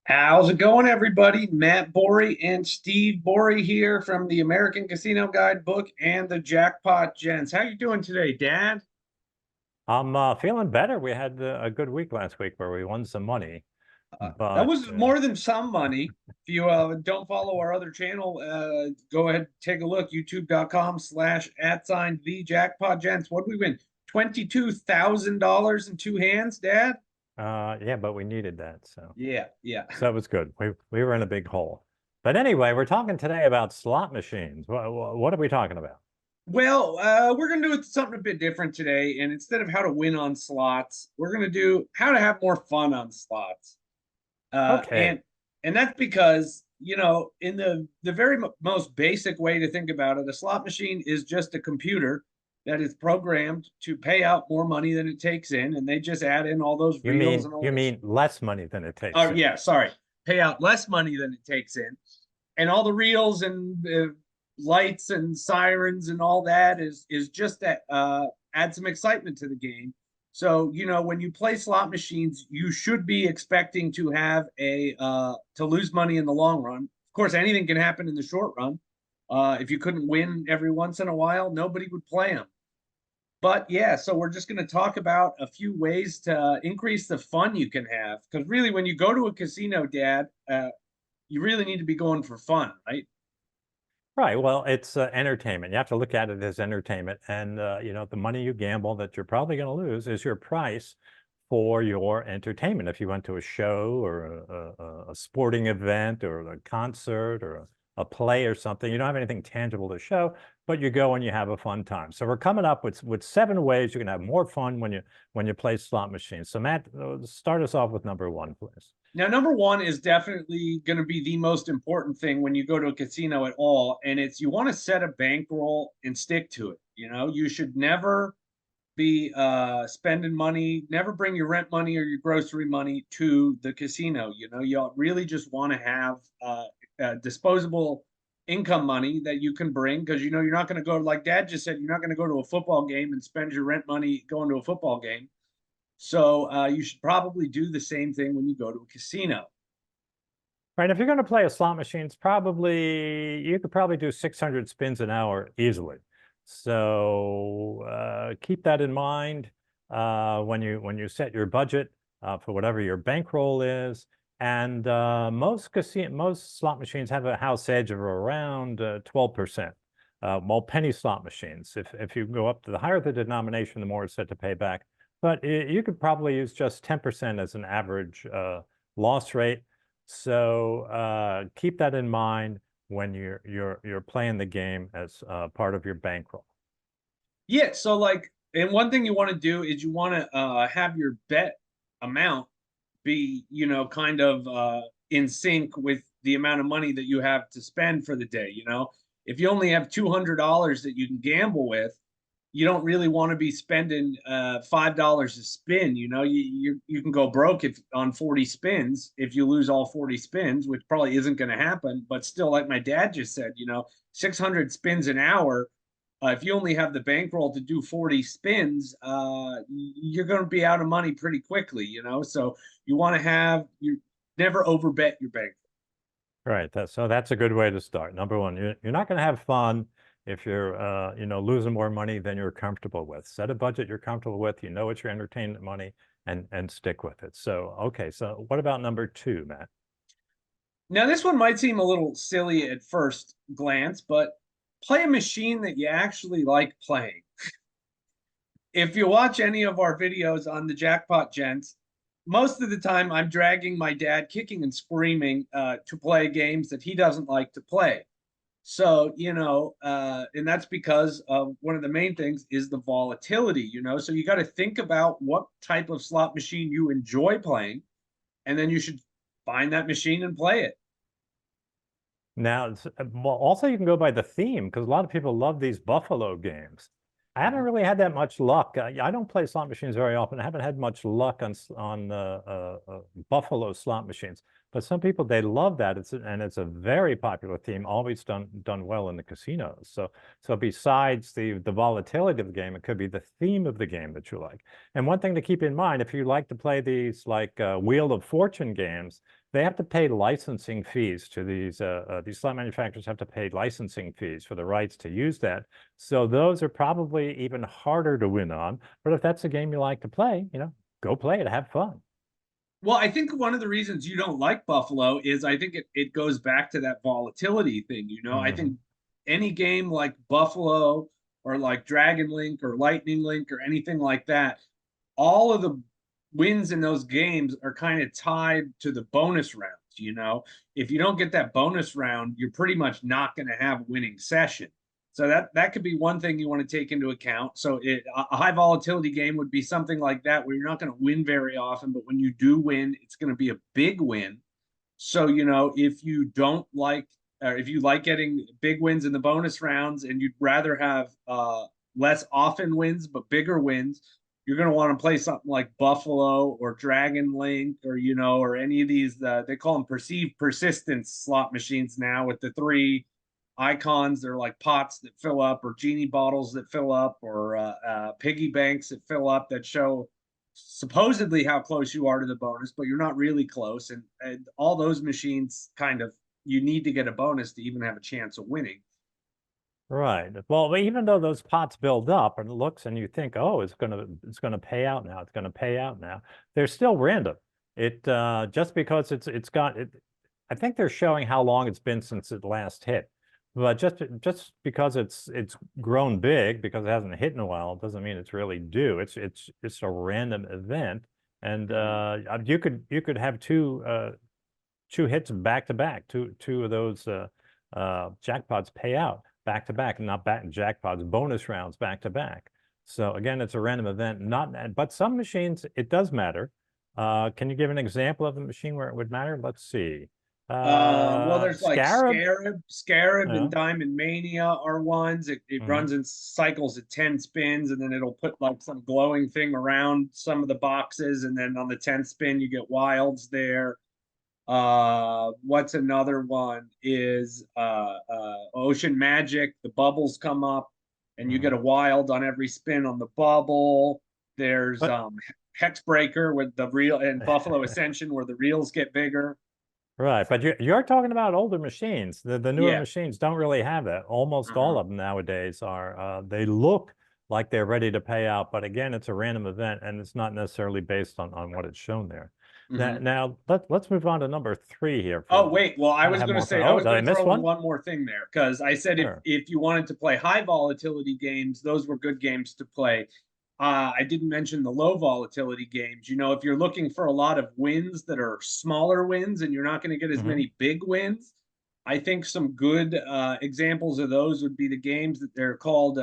How's it going, everybody? Matt Borey and Steve Borey here from the American Casino Guidebook and the Jackpot Gents. How you doing today, Dad? I'm feeling better. We had a good week last week where we won some money, That but was more than some money. If you don't follow our other channel, go ahead and take a look. YouTube.com/@ the Jackpot Gents. What did we win? $22,000 in two hands, Dad? yeah, but we needed that, so Yeah, yeah. so that was good. We were in a big hole. But anyway, we're talking today about slot machines. What are we talking about? Well, we're going to do something a bit different today. And instead of how to win on slots, we're going to do how to have more fun on slots. Uh, Okay, and and that's because, in the very most basic way to think about it, a slot machine is just a computer that is programmed to pay out more money than it takes in. And they just add in all those you reels mean and all you this. mean less money than it takes Oh, in. yeah, sorry. Pay out less money than it takes in. And all the reels and lights and sirens and all that is just that add some excitement to the game. So when you play slot machines, you should be expecting to have a to lose money in the long run. Of course, anything can happen in the short run. If you couldn't win every once in a while, nobody would play them. But yeah, so we're just going to talk about a few ways to increase the fun you can have. Because really, when you go to a casino, Dad, you really need to be going for fun, right? Right. Well, it's entertainment. You have to look at it as entertainment, and the money you gamble that you're probably going to lose is your price for your entertainment. If you went to a show or a sporting event or a concert or a play or something, you don't have anything tangible to show, but you go and you have a fun time. So we're coming up with 7 ways you can have more fun when you play slot machines. So Matt, start us off with number one, please. Now, number one is definitely going to be the most important thing when you go to a casino at all, and it's you want to set a bankroll and stick to it. You should never be spending money, never bring your rent money or your grocery money to the casino. You really just want to have disposable income money that you can bring because you're not going to go, like Dad just said, you're not going to go to a football game and spend your rent money going to a football game. So you should probably do the same thing when you go to a casino. Right. If you're going to play a slot machine, you could probably do 600 spins an hour easily. So keep that in mind when you set your budget for whatever your bankroll is. And most slot machines have a house edge of around 12%. While penny slot machines, if you go up to the higher the denomination, the more it's set to pay back. But you could probably use just 10% as an average loss rate. So keep that in mind when you're playing the game as part of your bankroll. Yeah, so and one thing you want to do is you want to have your bet amount be, kind of in sync with the amount of money that you have to spend for the day. If you only have $200 that you can gamble with, you don't really want to be spending $5 a spin. You can go broke if on 40 spins if you lose all 40 spins, which probably isn't going to happen. But still, like my dad just said, 600 spins an hour. If you only have the bankroll to do 40 spins, you're going to be out of money pretty quickly. So you want to have you never overbet your bankroll. Right. So that's a good way to start. Number one, you're not going to have fun if you're losing more money than you're comfortable with. Set a budget you're comfortable with. You know it's your entertainment money, and stick with it. So okay. So what about number two, Matt? Now, this one might seem a little silly at first glance, but play a machine that you actually like playing. If you watch any of our videos on the Jackpot Gents, most of the time I'm dragging my dad kicking and screaming to play games that he doesn't like to play. So, and that's because one of the main things is the volatility, So you got to think about what type of slot machine you enjoy playing, and then you should find that machine and play it. Now, well, also you can go by the theme because a lot of people love these Buffalo games. I haven't really had that much luck. I don't play slot machines very often. I haven't had much luck on Buffalo slot machines. But some people, they love that. And it's a very popular theme, always done well in the casinos. So besides the volatility of the game, it could be the theme of the game that you like. And one thing to keep in mind, if you like to play these like Wheel of Fortune games, they have to pay licensing fees to these slot manufacturers have to pay licensing fees for the rights to use that. So those are probably even harder to win on. But if that's a game you like to play, go play it, have fun. Well, I think one of the reasons you don't like Buffalo is I think it goes back to that volatility thing. I think Hmm. any game like Buffalo or like Dragon Link or Lightning Link or anything like that, all of the wins in those games are kind of tied to the bonus rounds. If you don't get that bonus round, you're pretty much not going to have a winning session. So that could be one thing you want to take into account. So a high volatility game would be something like that where you're not going to win very often, but when you do win, it's going to be a big win. So if you don't like, or if you like getting big wins in the bonus rounds, and you'd rather have less often wins but bigger wins, you're going to want to play something like Buffalo or Dragon Link, or any of these. They call them perceived persistence slot machines now, with the three icons. They're like pots that fill up, or genie bottles that fill up, or piggy banks that fill up, that show supposedly how close you are to the bonus, but you're not really close. And all those machines kind of, you need to get a bonus to even have a chance of winning. Right. Well, even though those pots build up and it looks and you think, oh, it's gonna pay out now, it's gonna pay out now, they're still random. It just because it's got it, I think they're showing how long it's been since it last hit. But just because it's grown big because it hasn't hit in a while doesn't mean it's really due. It's a random event. And you could have two hits back to back, two of those jackpots pay out back to back, and not back jackpots, bonus rounds back to back. So again, it's a random event, but some machines it does matter. Can you give an example of a machine where it would matter? Let's see. Well, there's like Scarab. Scarab and Yeah. Diamond Mania are ones. It Hmm. runs in cycles of 10 spins, and then it'll put like some glowing thing around some of the boxes, and then on the 10th spin you get wilds there. What's another one is Ocean Magic. The bubbles come up, and you get Hmm. a wild on every spin on the bubble. There's But Hexbreaker with the reel, and Buffalo Ascension where the reels get bigger. right, but you're talking about older machines. The newer Yeah. machines don't really have that. Almost all Uh-huh. of them nowadays are they look like they're ready to pay out, but again, it's a random event and it's not necessarily based on what it's shown there. Now, Hmm. now let's move on to number three here Oh, for wait. Well, I try to was have going to more fun. say, I Oh, was did going I to miss throw in one? one more thing there, because I said Sure. if you wanted to play high volatility games, those were good games to play. I didn't mention the low volatility games. If you're looking for a lot of wins that are smaller wins and you're not going to get as Hmm. many big wins, I think some good examples of those would be the games that they're called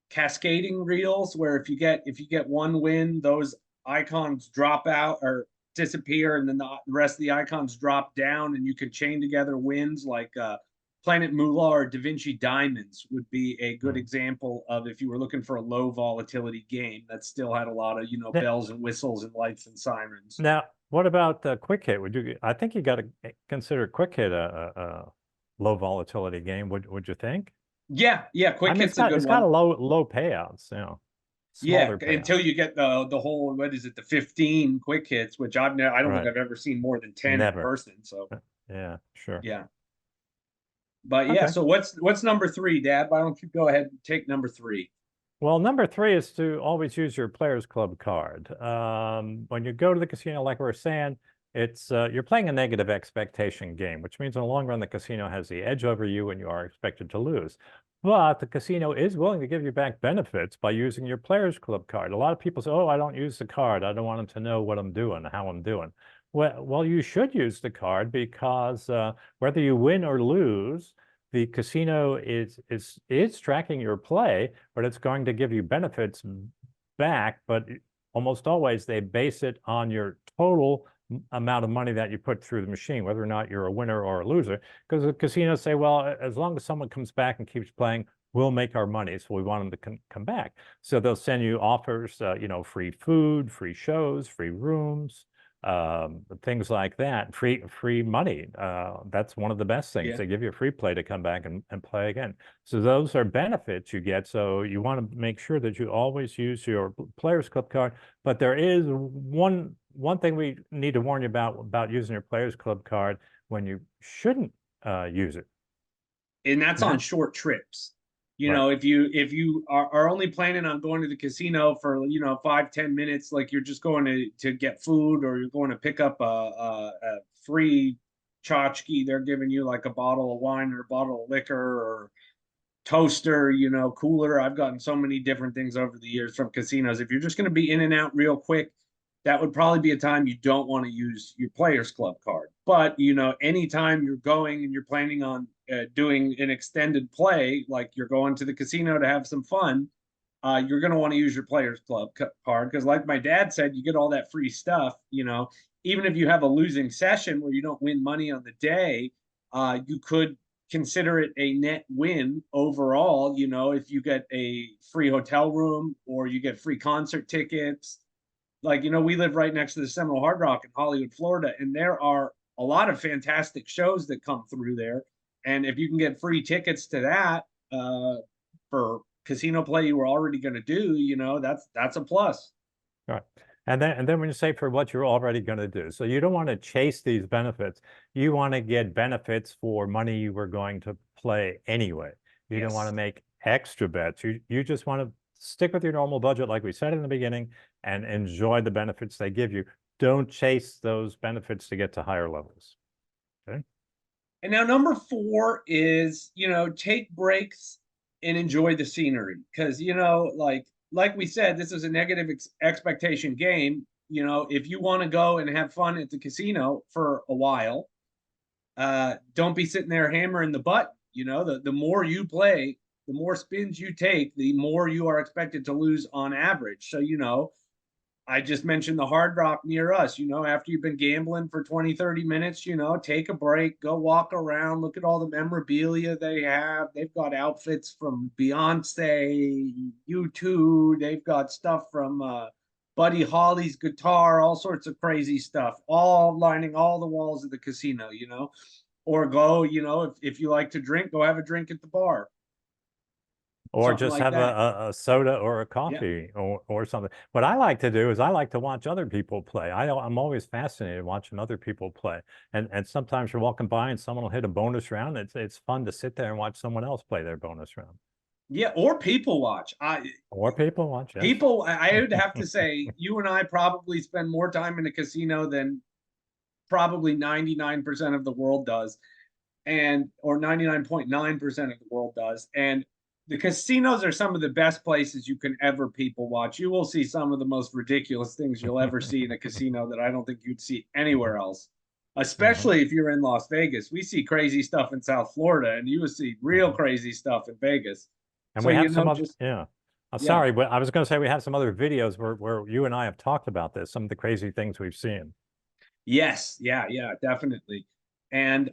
cascading reels, where if you get one win, those icons drop out or disappear, and then the rest of the icons drop down, and you can chain together wins like Planet Moolah or Da Vinci Diamonds would be a good Hmm. example of, if you were looking for a low volatility game that still had a lot of Now, bells and whistles and lights and sirens. now, what about quick hit? I think you got to consider quick hit a low volatility game. Would you think? Yeah, yeah, I quick mean, hit's a good it's got a one. low payouts, Yeah, smaller until payouts. you get the whole, what is it, the 15 quick hits, which I don't think Right. I've ever seen more than 10 in Never. person. So Yeah, sure. yeah. But yeah, Okay. so what's number three, Dad? Why don't you go ahead and take number three? Well, number three is to always use your Players Club card. When you go to the casino, like we were saying, it's you're playing a negative expectation game, which means in the long run, the casino has the edge over you and you are expected to lose. But the casino is willing to give you back benefits by using your Players Club card. A lot of people say, oh, I don't use the card. I don't want them to know what I'm doing, how I'm doing. Well, you should use the card because whether you win or lose, the casino is tracking your play, but it's going to give you benefits back. But almost always they base it on your total amount of money that you put through the machine, whether or not you're a winner or a loser. Because the casinos say, well, as long as someone comes back and keeps playing, we'll make our money. So we want them to come back. So they'll send you offers, free food, free shows, free rooms, things like that, free money. That's one of the best things. Yeah. They give you a free play to come back and play again. So those are benefits you get. So you want to make sure that you always use your Players Club card. But there is one thing we need to warn you about using your Players Club card when you shouldn't use it. And that's on Matt? short trips. You Right. know, if you are only planning on going to the casino for 5-10 minutes, like you're just going to get food, or you're going to pick up a free tchotchke, they're giving you like a bottle of wine or a bottle of liquor or toaster, cooler. I've gotten so many different things over the years from casinos. If you're just going to be in and out real quick, that would probably be a time you don't want to use your Players Club card. But, anytime you're going and you're planning on doing an extended play, like you're going to the casino to have some fun, you're going to want to use your Players Club card because, like my dad said, you get all that free stuff. Even if you have a losing session where you don't win money on the day, you could consider it a net win overall. If you get a free hotel room or you get free concert tickets. Like, we live right next to the Seminole Hard Rock in Hollywood, Florida, and there are a lot of fantastic shows that come through there. And if you can get free tickets to that for casino play you were already going to do, that's a plus. Right. And then when you say for what you're already going to do, so you don't want to chase these benefits. You want to get benefits for money you were going to play anyway. You don't want to Yes. make extra bets. You just want to stick with your normal budget, like we said in the beginning, and enjoy the benefits they give you. Don't chase those benefits to get to higher levels. Okay. And now number 4 is, take breaks and enjoy the scenery. Because, like we said, this is a negative expectation game. If you want to go and have fun at the casino for a while, don't be sitting there hammering the button. The more you play, the more spins you take, the more you are expected to lose on average. So, I just mentioned the Hard Rock near us. After you've been gambling for 20-30 minutes, take a break, go walk around, look at all the memorabilia they have. They've got outfits from Beyonce, U2. They've got stuff from Buddy Holly's guitar, all sorts of crazy stuff, all lining all the walls of the casino. Or go, if you like to drink, go have a drink at the bar, Or something just like have that. a soda or a Yeah. coffee or something. What I like to do is I like to watch other people play. I'm always fascinated watching other people play. And sometimes you're walking by and someone will hit a bonus round. It's fun to sit there and watch someone else play their bonus round. Yeah, or people watch. Or people watch, yes. I would have to say, you and I probably spend more time in a casino than probably 99% of the world does, or 99.9% of the world does. And the casinos are some of the best places you can ever people watch. You will see some of the most ridiculous things you'll ever see in a casino that I don't think you'd see anywhere else. Mhm, Especially if you're in Las Vegas. We see crazy stuff in South Florida, and you will see real mhm. crazy stuff in Vegas. And So, we have some other, just, yeah. yeah. Sorry, but I was going to say we have some other videos where you and I have talked about this, some of the crazy things we've seen. Yes, yeah, definitely. And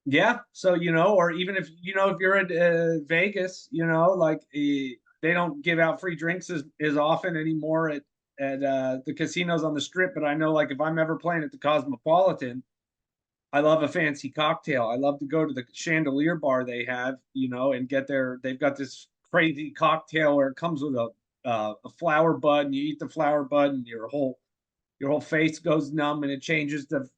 yeah, so or even if you're at Vegas, like they don't give out free drinks as often anymore at the casinos on the strip, but I know, like, if I'm ever playing at the Cosmopolitan, I love a fancy cocktail. I love to go to the chandelier bar they have, and they've got this crazy cocktail where it comes with a flower bud, and you eat the flower bud and your whole face goes numb and it changes the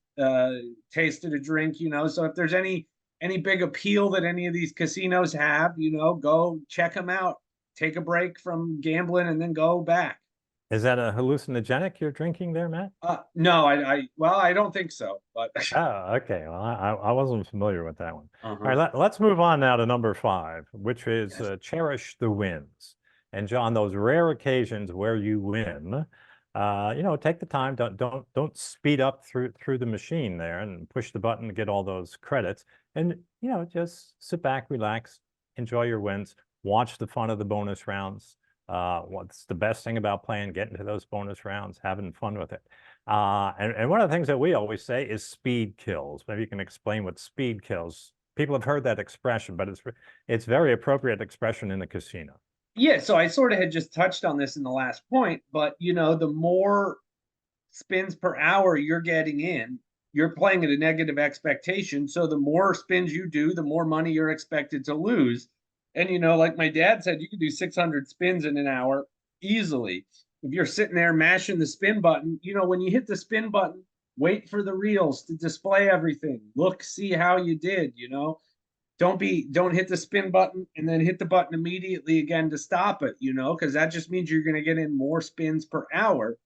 taste of the drink. So if there's any big appeal that any of these casinos have, go check them out, take a break from gambling and then go back. Is that a hallucinogenic you're drinking there, Matt? No, well, I don't think so, but Oh, okay. Well, I wasn't familiar with that one. All uh-huh. right, let's move on now to number 5, which is Yes. cherish the wins. And John, those rare occasions where you win, take the time. Don't speed up through the machine there and push the button to get all those credits. And just sit back, relax, enjoy your wins, watch the fun of the bonus rounds. What's the best thing about playing, getting to those bonus rounds, having fun with it. And one of the things that we always say is speed kills. Maybe you can explain what speed kills. People have heard that expression, but it's very appropriate expression in the casino. Yeah, so I sort of had just touched on this in the last point, but the more spins per hour you're getting in, you're playing at a negative expectation. So the more spins you do, the more money you're expected to lose. And, like my dad said, you can do 600 spins in an hour easily. If you're sitting there mashing the spin button, when you hit the spin button, wait for the reels to display everything. Look, see how you did, don't hit the spin button and then hit the button immediately again to stop it, because that just means you're going to get in more spins per hour.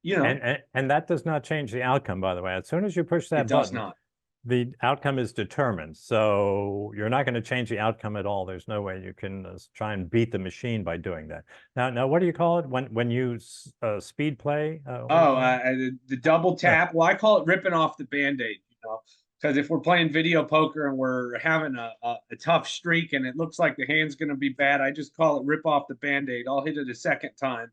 And that does not change the outcome, by the way. As soon as you push that It does button, not. the outcome is determined. So you're not going to change the outcome at all. There's no way you can try and beat the machine by doing that. Now, what do you call it when you speed play? The double tap. Well, I call it ripping off the Band-Aid, because if we're playing video poker and we're having a tough streak and it looks like the hand's going to be bad, I just call it rip off the Band-Aid. I'll hit it a second time.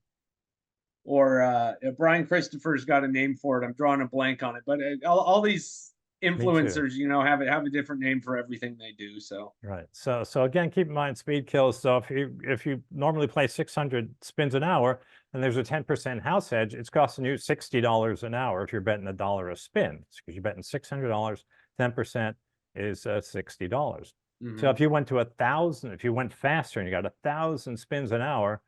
Or Brian Christopher's got a name for it. I'm drawing a blank on it, but all these influencers, have a different name for everything they do. So right. So again, keep in mind speed kills. So if you normally play 600 spins an hour and there's a 10% house edge, it's costing you $60 an hour if you're betting $1 a spin. Because you're betting $600, 10% is $60. So if you went to 1,000, if you went faster and you got 1,000 spins an hour,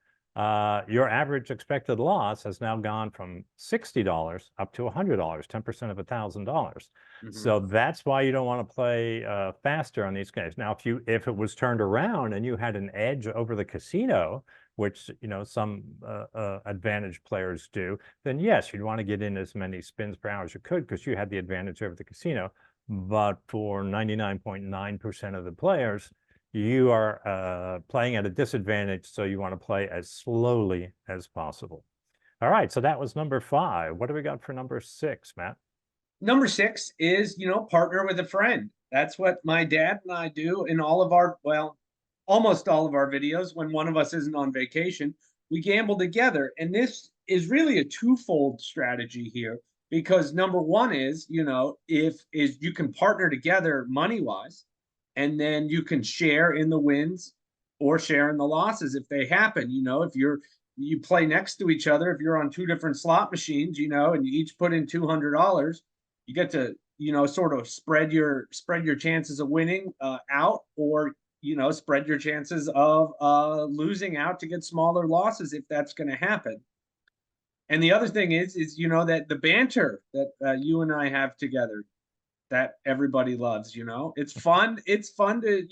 your average expected loss has now gone from $60 up to $100, 10% of $1,000. So that's why you don't want to play faster on these games. Now, if it was turned around and you had an edge over the casino, which some advantage players do, then yes, you'd want to get in as many spins per hour as you could because you had the advantage over the casino. But for 99.9% of the players, you are playing at a disadvantage, so you want to play as slowly as possible. All right, so that was number 5. What do we got for number 6, Matt? Number 6 is, partner with a friend. That's what my dad and I do in almost all of our videos. When one of us isn't on vacation, we gamble together. And this is really a twofold strategy here, because number one is, if you can partner together money-wise, and then you can share in the wins or share in the losses if they happen. If you play next to each other, if you're on 2 different slot machines, and you each put in $200, you get to, sort of spread your chances of winning out, or, spread your chances of losing out to get smaller losses if that's going to happen. And the other thing is, that the banter that you and I have together, that everybody loves, it's fun. It's fun to,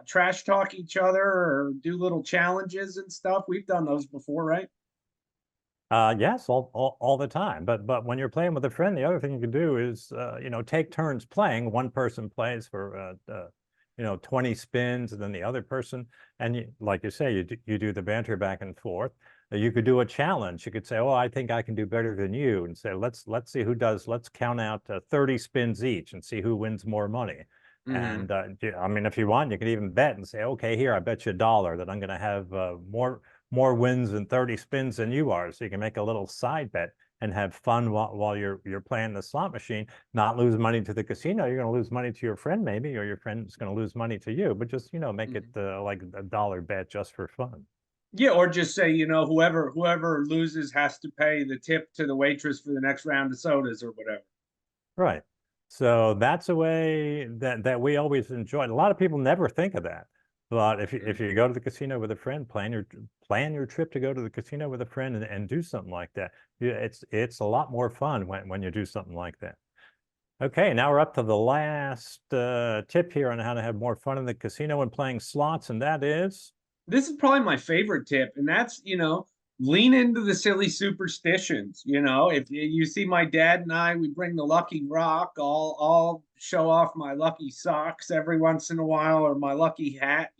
trash talk each other or do little challenges and stuff. We've done those before, right? Yes, all the time. But when you're playing with a friend, the other thing you can do is, take turns playing. One person plays for, 20 spins, and then the other person, and like you say, you do the banter back and forth. You could do a challenge. You could say, "Oh, I think I can do better than you," and say, "Let's see who does. Let's count out 30 spins each and see who wins more money." And I mean, if you want, you can even bet and say, "Okay, here, I bet you $1 that I'm going to have more wins in 30 spins than you are." So you can make a little side bet and have fun while you're playing the slot machine. Not lose money to the casino. You're going to lose money to your friend maybe, or your friend's going to lose money to you. But just make it like a dollar bet just for fun. Yeah, or just say, whoever loses has to pay the tip to the waitress for the next round of sodas or whatever. Right. So that's a way that we always enjoy. A lot of people never think of that. But if you go to the casino with a friend, plan your trip to go to the casino with a friend and do something like that. It's a lot more fun when you do something like that. Okay, now we're up to the last tip here on how to have more fun in the casino when playing slots, and that is, this is probably my favorite tip, and that's, lean into the silly superstitions. If you see my dad and I, we bring the lucky rock. I'll show off my lucky socks every once in a while, or my lucky hat.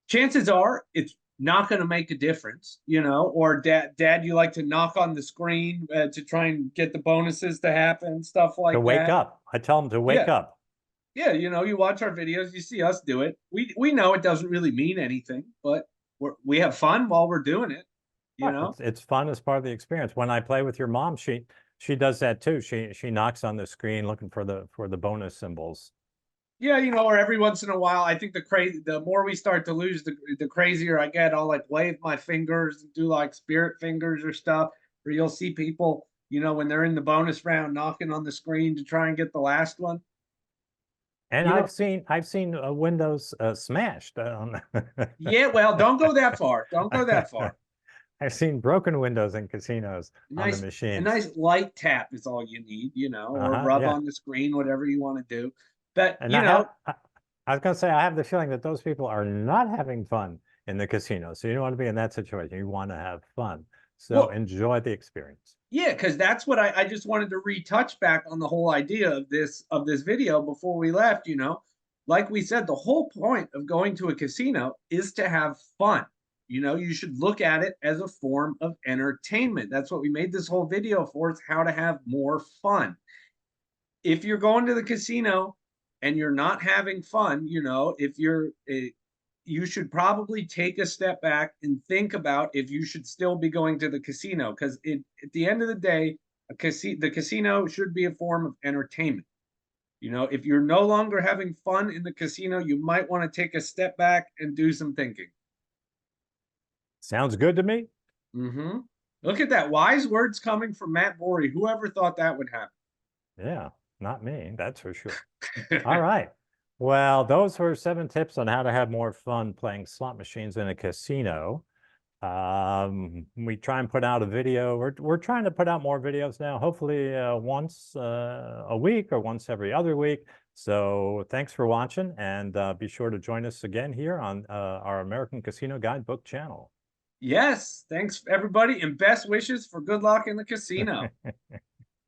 Chances are it's not going to make a difference. Or dad, you like to knock on the screen to try and get the bonuses to happen, stuff like that. To wake up. I tell them to wake up. Yeah, you watch our videos, you see us do it. We know it doesn't really mean anything, but we have fun while we're doing it. It's fun as part of the experience. When I play with your mom, she does that too. She knocks on the screen looking for the bonus symbols. Yeah, or every once in a while, I think the more we start to lose, the crazier I get. I'll like wave my fingers and do like spirit fingers or stuff. where you'll see people, when they're in the bonus round knocking on the screen to try and get the last one. And You know, I've seen windows smashed. yeah, well, don't go that far. Don't go that far. I've seen broken windows in casinos A on the nice, a machines. nice light tap is all you need, or Uh-huh, rub yeah. on the screen, whatever you want to do. But, And I was going to say, I have the feeling that those people are not having fun in the casino. So you don't want to be in that situation. You want to have fun. So well, enjoy the experience. yeah, because that's what I just wanted to retouch back on the whole idea of this video before we left. Like we said, the whole point of going to a casino is to have fun. You should look at it as a form of entertainment. That's what we made this whole video for, is how to have more fun. If you're going to the casino and you're not having fun, if you should probably take a step back and think about if you should still be going to the casino, because at the end of the day, the casino should be a form of entertainment. If you're no longer having fun in the casino, you might want to take a step back and do some thinking. Sounds good to me. Mm-hmm. Look at that. Wise words coming from Matt Borey. Whoever thought that would happen? Yeah, not me, that's for sure. All right. Well, those were 7 tips on how to have more fun playing slot machines in a casino. We try and put out a video. We're trying to put out more videos now, hopefully once a week or once every other week. So thanks for watching, and be sure to join us again here on our American Casino Guidebook channel. Yes. Thanks, everybody, and best wishes for good luck in the casino.